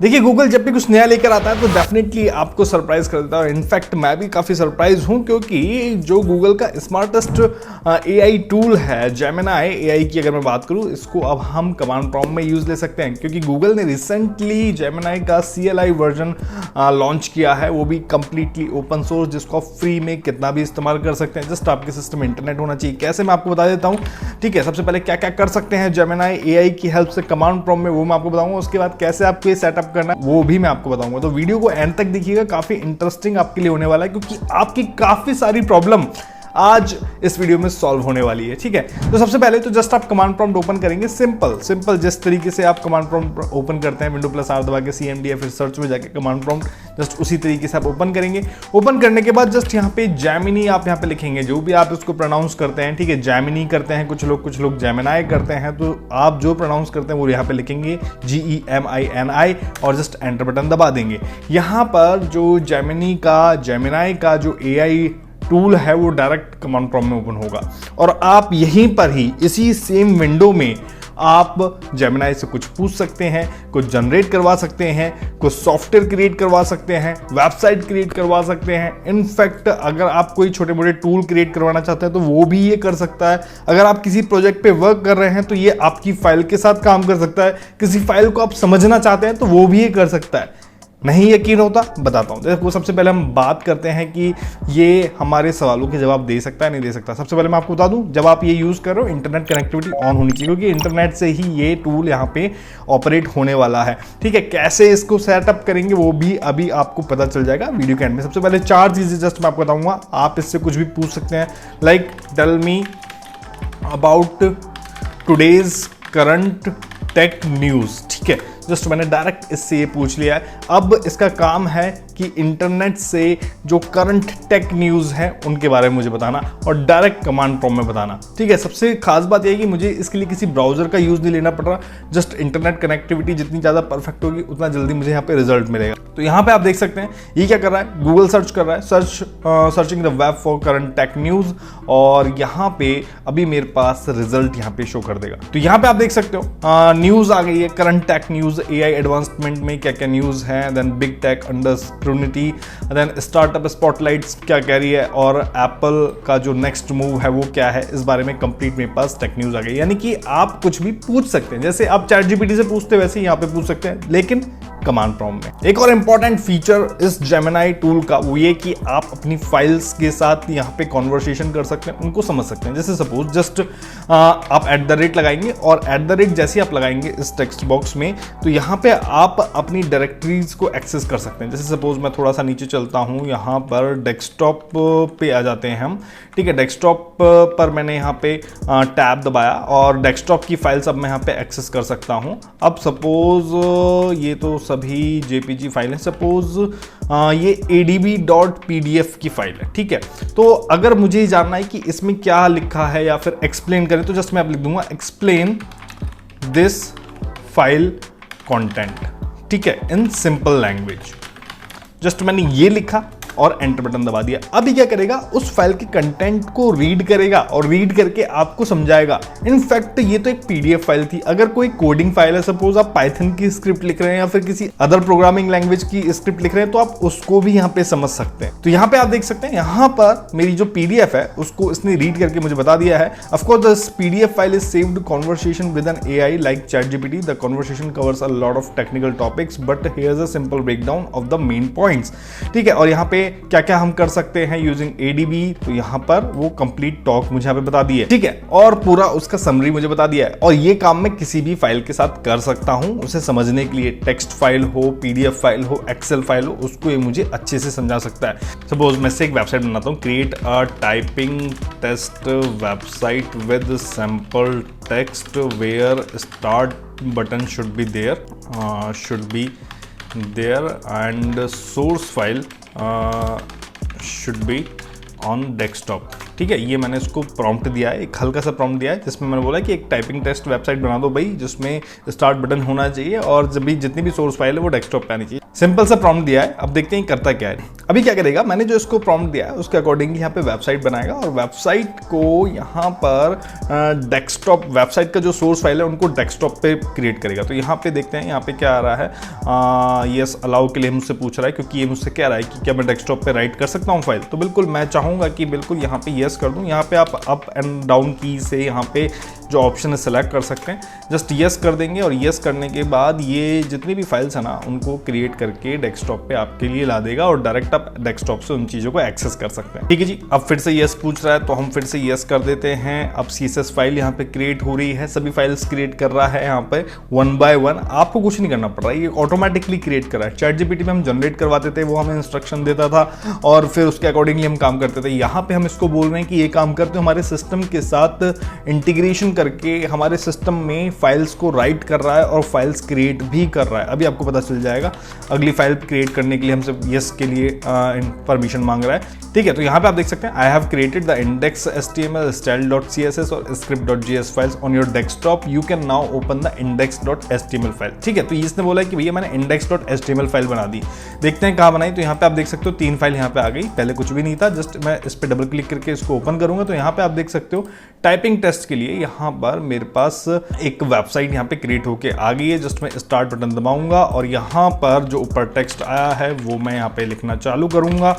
देखिए गूगल जब भी कुछ नया लेकर आता है तो डेफिनेटली आपको सरप्राइज कर देता है। इनफैक्ट मैं भी काफ़ी सरप्राइज हूं क्योंकि जो गूगल का स्मार्टेस्ट एआई टूल है जेमिनाई एआई की, अगर मैं बात करूं, इसको अब हम कमांड प्रॉम्प्ट में यूज ले सकते हैं क्योंकि गूगल ने रिसेंटली जेमिनाई का CLI वर्जन लॉन्च किया है, वो भी कंप्लीटली ओपन सोर्स, जिसको आप फ्री में कितना भी इस्तेमाल कर सकते हैं। जस्ट आपके सिस्टम में इंटरनेट होना चाहिए। कैसे, मैं आपको बता देता हूँ। ठीक है, सबसे पहले क्या क्या कर सकते हैं जेमिनाई एआई की हेल्प से कमांड प्रॉम्प्ट में, वो मैं आपको बताऊंगा। उसके बाद कैसे आपको ये सेटअप करना है वो भी मैं आपको बताऊंगा। तो वीडियो को एंड तक देखिएगा, काफी इंटरेस्टिंग आपके लिए होने वाला है क्योंकि आपकी काफी सारी प्रॉब्लम आज इस वीडियो में सॉल्व होने वाली है। ठीक है, तो सबसे पहले तो जस्ट आप कमांड प्रॉम्प्ट ओपन करेंगे। सिंपल जिस तरीके से आप कमांड प्रॉम्प्ट ओपन करते हैं Windows+R दबा के CMD या फिर सर्च में जाके कमांड प्रॉम्प्ट, जस्ट उसी तरीके से आप ओपन करेंगे। ओपन करने के बाद जस्ट यहाँ पे जेमिनी आप यहाँ पे लिखेंगे, जो भी आप इसको प्रोनाउंस करते हैं। ठीक है, जेमिनी करते हैं कुछ लोग जेमिनाई करते हैं, तो आप जो प्रोनाउंस करते हैं वो यहाँ पे लिखेंगे GEMINI और जस्ट एंटर बटन दबा देंगे। यहाँ पर जो जेमिनाई का जो AI टूल है वो डायरेक्ट कमांड प्रॉम्प्ट में ओपन होगा और आप यहीं पर ही इसी सेम विंडो में आप जेमिनाई से कुछ पूछ सकते हैं, कुछ जनरेट करवा सकते हैं, कुछ सॉफ्टवेयर क्रिएट करवा सकते हैं, वेबसाइट क्रिएट करवा सकते हैं। इनफैक्ट अगर आप कोई छोटे मोटे टूल क्रिएट करवाना चाहते हैं तो वो भी ये कर सकता है। अगर आप किसी प्रोजेक्ट पे वर्क कर रहे हैं तो ये आपकी फाइल के साथ काम कर सकता है। किसी फाइल को आप समझना चाहते हैं तो वो भी ये कर सकता है। नहीं यकीन होता, बताता हूँ। देखो, सबसे पहले हम बात करते हैं कि ये हमारे सवालों के जवाब दे सकता है नहीं दे सकता। सबसे पहले मैं आपको बता दूं, जब आप ये यूज़ कर रहे हो इंटरनेट कनेक्टिविटी ऑन होनी चाहिए क्योंकि इंटरनेट से ही ये टूल यहाँ पे ऑपरेट होने वाला है। ठीक है, कैसे इसको सेटअप करेंगे वो भी अभी आपको पता चल जाएगा वीडियो के एंड में। सबसे पहले 4 चीज़ें जस्ट मैं आपको बताऊँगा। आप इससे कुछ भी पूछ सकते हैं, like tell me about today's current tech news. ठीक है, जस्ट मैंने डायरेक्ट इससे ये पूछ लिया है। अब इसका काम है कि इंटरनेट से जो करंट टेक न्यूज़ है उनके बारे में मुझे बताना और डायरेक्ट कमांड प्रॉम्प्ट में बताना। ठीक है, सबसे खास बात यह है कि मुझे इसके लिए किसी ब्राउजर का यूज़ नहीं लेना पड़ रहा। जस्ट इंटरनेट कनेक्टिविटी जितनी ज़्यादा परफेक्ट होगी उतना जल्दी मुझे यहाँ पे रिजल्ट मिलेगा। तो यहाँ पे आप देख सकते हैं ये क्या कर रहा है, गूगल सर्च कर रहा है, searching the web for current tech news, और यहाँ पे अभी मेरे पास रिजल्ट यहाँ पे शो कर देगा। तो यहाँ पे आप देख सकते हो न्यूज़ आ गई है, current tech news, AI advancement में क्या क्या न्यूज़ है, then big tech under scrutiny, then startup spotlights क्या कह रही है, और एप्पल का जो नेक्स्ट मूव है वो क्या है, इस बारे में कंप्लीट मेरे पास टेक न्यूज़ आ गई। यानी कि आप कुछ भी पूछ सकते हैं, जैसे आप ChatGPT से पूछते वैसे ही यहाँ पे पूछ सकते हैं, लेकिन कमांड प्रॉम्प्ट में। एक और इंपॉर्टेंट फीचर इस जेमिनाई टूल का वो ये कि आप अपनी फाइल्स के साथ यहाँ पे कॉन्वर्सेशन कर सकते हैं, उनको समझ सकते हैं। जैसे सपोज जस्ट आप @ लगाएंगे और @ जैसे आप लगाएंगे इस टेक्स्ट बॉक्स में तो यहाँ पे आप अपनी डायरेक्टरीज को एक्सेस कर सकते हैं। जैसे सपोज मैं थोड़ा सा नीचे चलता हूँ, यहाँ पर डेस्कटॉप पे आ जाते हैं हम। ठीक है, डेस्कटॉप पर मैंने यहाँ पे टैब दबाया और डेस्कटॉप की फाइल्स अब मैं यहाँ पे एक्सेस कर सकता हूँ। अब सपोज ये तो सभी JPG फाइल है, सपोज ये adb.pdf की फाइल है। ठीक है, तो अगर मुझे जानना है कि इसमें क्या लिखा है या फिर एक्सप्लेन करें तो जस्ट मैं अब लिख दूंगा एक्सप्लेन दिस फाइल कंटेंट। ठीक है, इन सिंपल लैंग्वेज। जस्ट मैंने ये लिखा और एंटर बटन दबा दिया। अब ये क्या करेगा, उस फाइल के कंटेंट को रीड करेगा और रीड करके आपको समझाएगा। इनफैक्ट ये तो एक PDF फाइल थी। अगर कोई कोडिंग फाइल है, सपोज आप पाइथन की स्क्रिप्ट लिख रहे हैं या फिर किसी अदर प्रोग्रामिंग लैंग्वेज की स्क्रिप्ट लिख रहे हैं तो आप उसको भी यहाँ पे समझ सकते हैं। तो यहाँ पे आप देख सकते हैं, यहाँ पर मेरी जो PDF है उसको इसने रीड करके मुझे बता दिया है। Of course this PDF file is saved conversation with an AI like ChatGPT। The conversation covers a lot of technical topics but here's a simple breakdown of the main points. ठीक है, और यहाँ पे क्या क्या हम कर सकते हैं यूजिंग ADB, तो यहाँ पर वो कंप्लीट टॉक मुझे यहाँ पे बता दी है। ठीक है, और पूरा उसका समरी मुझे बता दिया है। और ये काम मैं किसी भी फाइल के साथ कर सकता हूं उसे समझने के लिए। टेक्स्ट फाइल हो, PDF फाइल हो, एक्सेल फाइल हो, उसको ये मुझे अच्छे से समझा सकता है। सपोज मैं से एक वेबसाइट बनाता हूँ, create a typing test website with sample text where start button should be there and source file should be on desktop. ठीक है, ये मैंने इसको प्रॉम्प्ट दिया है, एक हल्का सा प्रॉम्प्ट दिया है जिसमें मैंने बोला कि एक टाइपिंग टेस्ट वेबसाइट बना दो भाई, जिसमें स्टार्ट बटन होना चाहिए और जब भी जितनी भी सोर्स फाइल है वो डेस्कटॉप पे आनी चाहिए। सिंपल सा प्रॉम्प्ट दिया है, अब देखते हैं करता क्या है। अभी क्या करेगा, मैंने जो इसको प्रॉम्प्ट दिया है उसके अकॉर्डिंगली यहाँ पे वेबसाइट बनाएगा और वेबसाइट को यहाँ पर डेस्कटॉप, वेबसाइट का जो सोर्स फाइल है उनको डेस्कटॉप पे क्रिएट करेगा। तो यहाँ पे देखते हैं यहाँ पे क्या आ रहा है, यस अलाउ के लिए मुझसे पूछ रहा है, क्योंकि ये मुझसे कह रहा है कि क्या मैं डेस्कटॉप पे राइट कर सकता हूँ फाइल। तो बिल्कुल मैं चाहूँगा कि बिल्कुल यहाँ पे यस कर दूँ। यहाँ पे आप अप एंड डाउन की से यहाँ पे जो ऑप्शन है सेलेक्ट कर सकते हैं, जस्ट यस कर देंगे और यस करने के बाद ये जितनी भी फाइल्स है ना उनको क्रिएट करके डेस्कटॉप पे आपके लिए ला देगा और डायरेक्ट आप डेस्कटॉप से उन चीज़ों को एक्सेस कर सकते हैं। ठीक है जी, अब फिर से यस पूछ रहा है तो हम फिर से यस कर देते हैं। अब CSS फाइल यहाँ पे क्रिएट हो रही है, सभी फाइल्स क्रिएट कर रहा है यहाँ पे 1 by 1, आपको कुछ नहीं करना पड़ रहा है, ये ऑटोमेटिकली क्रिएट कर रहा है। ChatGPT में हम जनरेट करवाते थे, वो हमें इंस्ट्रक्शन देता था और फिर उसके अकॉर्डिंगली हम काम करते थे। यहाँ पे हम इसको बोल रहे हैं कि ये काम करते हमारे सिस्टम के साथ इंटीग्रेशन करके हमारे सिस्टम में फाइल्स को राइट कर रहा है और फाइल्स क्रिएट भी कर रहा है। अभी आपको पता चल जाएगा, अगली फाइल क्रिएट करने के लिए हमसे यस के लिए परमिशन मांग रहा है। ठीक है, तो यहाँ पे आप देख सकते हैं I have created the index HTML, style.css और script.js files on your desktop, you can now open the index.html file. ठीक है, तो इसने बोला है कि भैया मैंने index.html फाइल बना दी। देखते हैं कहाँ बनाई, तो यहाँ पे आप देख सकते हो 3 फाइल यहाँ पे आ गई, पहले कुछ भी नहीं था। जस्ट मैं इस पे डबल क्लिक करके इसको ओपन करूंगा तो यहाँ पे आप देख सकते हो टाइपिंग टेस्ट के लिए यहाँ पर मेरे पास एक वेबसाइट यहाँ पे क्रिएट होके आ गई है। जस्ट मैं स्टार्ट बटन दबाऊंगा और यहाँ पर जो ऊपर टेक्स्ट आया है वो मैं यहाँ पे लिखना चालू करूंगा।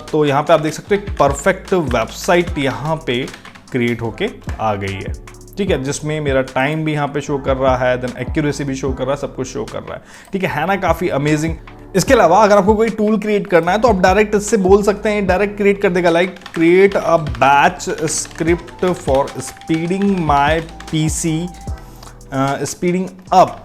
तो यहाँ पे आप देख सकते हो एक परफेक्ट वेबसाइट यहाँ पे क्रिएट होके आ गई है। ठीक है, जिसमें मेरा टाइम भी यहाँ पे शो कर रहा है, देन एक्यूरेसी भी शो कर रहा है, सब कुछ शो कर रहा है। ठीक है ना, काफ़ी अमेजिंग। इसके अलावा अगर आपको कोई टूल क्रिएट करना है तो आप डायरेक्ट इससे बोल सकते हैं, डायरेक्ट क्रिएट कर देगा, like create a batch script for speeding my PC, speeding up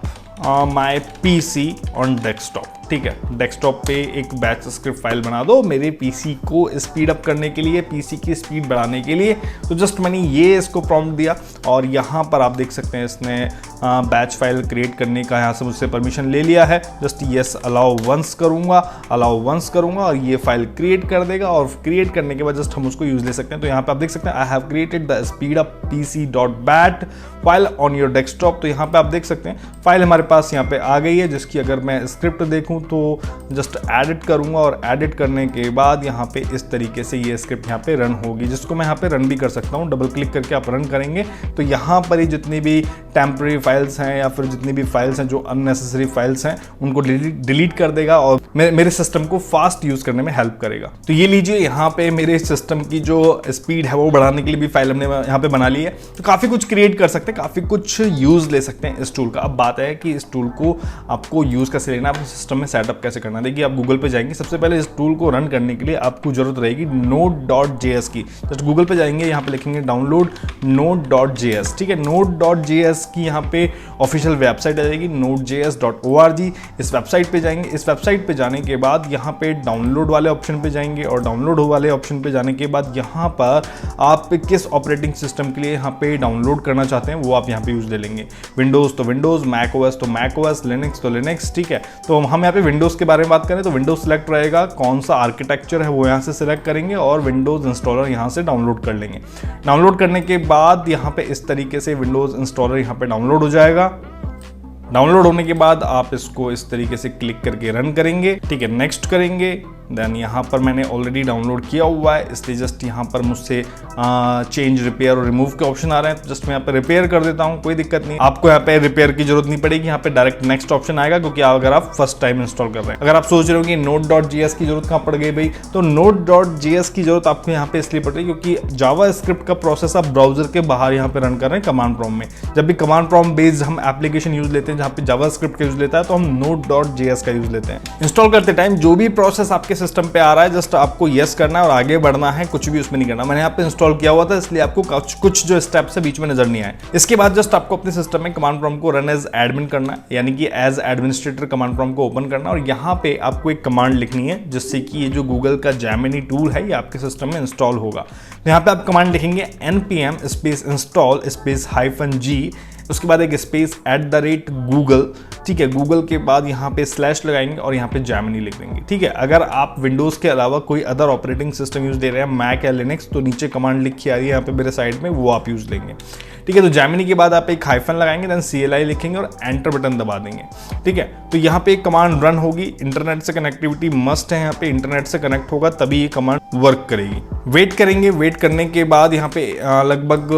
my PC on desktop. ठीक है, डेस्कटॉप पे एक बैच स्क्रिप्ट फाइल बना दो मेरे PC को स्पीड अप करने के लिए, PC की स्पीड बढ़ाने के लिए। तो जस्ट मैंने ये इसको प्रॉम्प्ट दिया और यहाँ पर आप देख सकते हैं इसने बैच फाइल क्रिएट करने का यहाँ से मुझसे परमिशन ले लिया है। जस्ट यस अलाउ वंस करूँगा और ये फाइल क्रिएट कर देगा और क्रिएट करने के बाद जस्ट हम उसको यूज ले सकते हैं। तो यहाँ पे आप देख सकते हैं I have created the speed up PC.bat file on your desktop. तो यहाँ पे आप देख सकते हैं फाइल हमारे पास यहाँ पे आ गई है, जिसकी अगर मैं स्क्रिप्ट देखूँ तो जस्ट एडिट करूंगा और एडिट करने के बाद यहाँ पे इस तरीके से ये स्क्रिप्ट यहाँ पे रन होगी, जिसको मैं यहाँ पे रन भी कर सकता हूँ। डबल क्लिक करके आप रन करेंगे तो यहाँ पर ही जितनी भी टेम्पररी फाइल्स हैं या फिर जितनी भी फाइल्स हैं जो अननेसेसरी फाइल्स हैं उनको डिलीट कर देगा और मेरे सिस्टम को फास्ट यूज करने में हेल्प करेगा। तो ये लीजिए, यहाँ पे मेरे सिस्टम की जो स्पीड है वो बढ़ाने के लिए भी फाइल हमने यहाँ पे बना ली है। तो काफी कुछ क्रिएट कर सकते हैं, काफी कुछ यूज ले सकते हैं इस टूल का। अब बात है कि इस टूल को आपको यूज कैसे लेना, अपने सिस्टम में सेटअप कैसे करना। देखिए, आप गूगल पे जाएंगे, सबसे पहले इस टूल को रन करने के लिए आपको जरूरत रहेगी node.js की। जस्ट गूगल पे जाएंगे, यहाँ पे लिखेंगे डाउनलोड node.js। ठीक है, node.js की यहाँ पे ऑफिशियल वेबसाइट आ जाएगी nodejs.org। इस वेबसाइट पे जाएंगे, इस वेबसाइट पे जाने के बाद यहाँ पे डाउनलोड वाले ऑप्शन पे जाएंगे और डाउनलोड वाले ऑप्शन पे जाने के बाद यहाँ पर आप किस ऑपरेटिंग सिस्टम के लिए यहाँ पे डाउनलोड करना चाहते हैं वो आप यहाँ पे यूज ले लेंगे। विंडोज तो विंडोज, मैक ओएस तो मैक ओएस, लिनक्स तो लिनक्स। ठीक है, तो हम यहाँ पे विंडोज के बारे में बात करें तो विंडोज सिलेक्ट रहेगा, कौन सा आर्किटेक्चर है वो यहाँ से सिलेक्ट करेंगे और विंडोज इंस्टॉलर यहाँ से डाउनलोड कर लेंगे। डाउनलोड करने के बाद यहाँ पे इस तरीके से विंडोज इंस्टॉलर यहाँ पे डाउनलोड हो जाएगा। डाउनलोड होने के बाद आप इसको इस तरीके से क्लिक करके रन करेंगे। ठीक है, नेक्स्ट करेंगे। देन यहाँ पर मैंने ऑलरेडी डाउनलोड किया हुआ है, इसलिए जस्ट यहाँ पर मुझसे चेंज, रिपेयर और रिमूव के ऑप्शन आ रहे हैं। तो जस्ट मैं यहाँ पे रिपेयर कर देता हूँ, कोई दिक्कत नहीं। आपको यहाँ पे रिपेयर की जरूरत नहीं पड़ेगी, यहाँ पे डायरेक्ट नेक्स्ट ऑप्शन आएगा, क्योंकि अगर आप फर्स्ट टाइम इंस्टॉल कर रहे हैं। अगर आप सोच रहे हो कि node.js की जरूरत कहाँ पड़ गई भाई, तो node.js की जरूरत आपको यहाँ पे इसलिए पड़ रही है क्योंकि जावा स्क्रिप्ट का प्रोसेस आप ब्राउजर के बाहर यहाँ पे रन कर रहे हैं कमांड प्रॉम्प्ट में। जब भी कमांड प्रॉम्प्ट बेस्ड हम एप्लीकेशन यूज लेते हैं जहाँ पे जावा स्क्रिप्ट का यूज लेता है तो हम node.js का यूज लेते हैं। इंस्टॉल करते टाइम जो भी प्रोसेस आपके सिस्टम पे आ रहा है जस्ट आपको यस करना है और आगे बढ़ना है, कुछ भी उसमें नहीं करना। मैंने यहाँ पे इंस्टॉल किया हुआ था इसलिए आपको कुछ जो स्टेप्स है बीच में नजर नहीं आए। इसके बाद जस्ट आपको अपने सिस्टम में कमांड प्रॉम्प्ट को रन एज एडमिन करना है, यानी कि एज एडमिनिस्ट्रेटर कमांड प्रॉम्प्ट को ओपन करना और यहाँ पे आपको एक कमांड लिखनी है जिससे कि ये जो गूगल का जेमिनी टूल है ये आपके सिस्टम में इंस्टॉल होगा। तो यहाँ पे आप कमांड लिखेंगे npm space install space -g उसके बाद एक स्पेस @Google, ठीक है। गूगल के बाद यहाँ पे स्लैश लगाएंगे और यहाँ पे जैमिनी लिख देंगे, ठीक है। अगर आप विंडोज़ के अलावा कोई अदर ऑपरेटिंग सिस्टम यूज़ दे रहे हैं, मैक या लिनक्स, तो नीचे कमांड लिखी आ रही है यहाँ पे मेरे साइड में, वो आप यूज़ लेंगे, ठीक है। तो जैमिनी के बाद आप एक हाइफन लगाएंगे, देन CLI लिखेंगे और एंटर बटन दबा देंगे, ठीक है। तो यहाँ पे एक कमांड रन होगी। इंटरनेट से कनेक्टिविटी मस्ट है, यहाँ पे इंटरनेट से कनेक्ट होगा तभी ये कमांड वर्क करेगी। वेट करेंगे, वेट करने के बाद यहाँ पे लगभग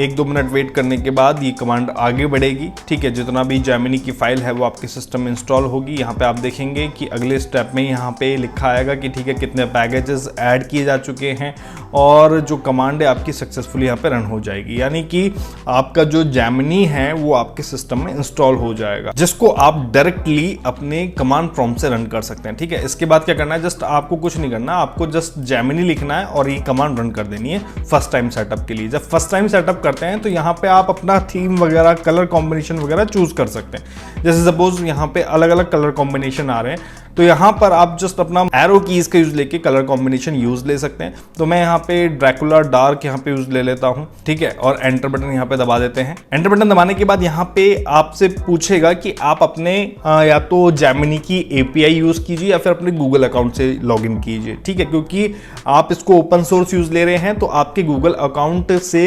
1-2 मिनट वेट करने के बाद ये कमांड आगे बढ़ेगी, ठीक है। जितना भी जैमिनी की फाइल है वो आपके सिस्टम में इंस्टॉल होगी। यहाँ पे आप देखेंगे कि अगले स्टेप में यहाँ पे लिखा आएगा कि ठीक है कितने पैकेजेस ऐड किए जा चुके हैं और जो कमांड है आपकी सक्सेसफुली यहाँ पे रन हो जाएगी, यानी कि आपका जो जैमिनी है वो आपके सिस्टम में इंस्टॉल हो जाएगा, जिसको आप डायरेक्टली अपने कमांड प्रॉम्प्ट से रन कर सकते हैं, ठीक है। इसके बाद क्या करना है, जस्ट आपको कुछ नहीं करना, आपको जस्ट जैमिनी लिखना है और ये कमांड रन कर देनी है फर्स्ट टाइम सेटअप के लिए। जब फर्स्ट टाइम सेटअप करते हैं तो यहाँ पे आप अपना थीम वगैरह, कलर कॉम्बिनेशन वगैरह चूज कर सकते हैं। जैसे सपोज यहाँ पे अलग अलग कलर कॉम्बिनेशन आ रहे हैं, तो यहाँ पर आप जस्ट अपना एरो कीज का यूज लेके कलर कॉम्बिनेशन यूज ले सकते हैं। तो मैं यहाँ पे ड्रैकुला डार्क यहाँ पे यूज ले लेता हूँ, ठीक है। और एंटर बटन यहाँ पे दबा देते हैं। एंटर बटन दबाने के बाद यहाँ पे आपसे पूछेगा कि आप अपने या तो जैमिनी की API यूज कीजिए या फिर अपने गूगल अकाउंट से लॉगिन कीजिए, ठीक है। क्योंकि आप इसको ओपन सोर्स यूज ले रहे हैं तो आपके गूगल अकाउंट से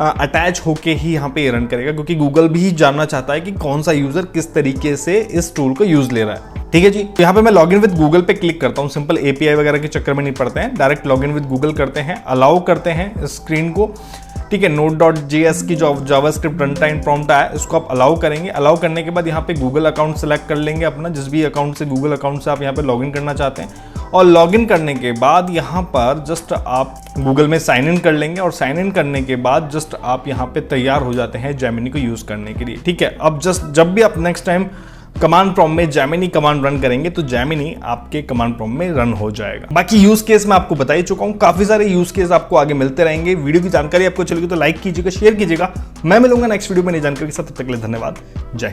अटैच होके ही यहाँ पे रन करेगा, क्योंकि गूगल भी जानना चाहता है कि कौन सा यूजर किस तरीके से इस टूल को यूज ले रहा है, ठीक है जी। तो यहाँ पे मैं लॉगिन विद गूगल पे क्लिक करता हूँ। सिंपल API वगैरह के चक्कर में नहीं पड़ते हैं, डायरेक्ट लॉगिन विद गूगल करते हैं, अलाउ करते हैं स्क्रीन को, ठीक है। Node.js की जो जावास्क्रिप्ट रन टाइम प्रॉम्प्ट है इसको आप अलाउ करेंगे। अलाउ करने के बाद यहाँ पे गूगल अकाउंट सेलेक्ट कर लेंगे अपना, जिस भी अकाउंट से गूगल अकाउंट से आप यहाँ पे लॉगिन करना चाहते हैं। और लॉगिन करने के बाद यहाँ पर जस्ट आप गूगल में साइन इन कर लेंगे और साइन इन करने के बाद जस्ट आप यहाँ पे तैयार हो जाते हैं जैमिनी को यूज करने के लिए, ठीक है। अब जस्ट जब भी आप नेक्स्ट टाइम कमांड प्रॉम्प्ट में जैमिनी कमांड रन करेंगे तो जैमिनी आपके कमांड प्रॉम्प्ट में रन हो जाएगा। बाकी यूज केस मैं आपको बता ही चुका हूं, काफी सारे यूज केस आपको आगे मिलते रहेंगे। वीडियो की जानकारी आपको चलेगी तो लाइक कीजिएगा, शेयर कीजिएगा। मैं मिलूंगा नेक्स्ट वीडियो में नई जानकारी के साथ, तब तक के लिए धन्यवाद, जय।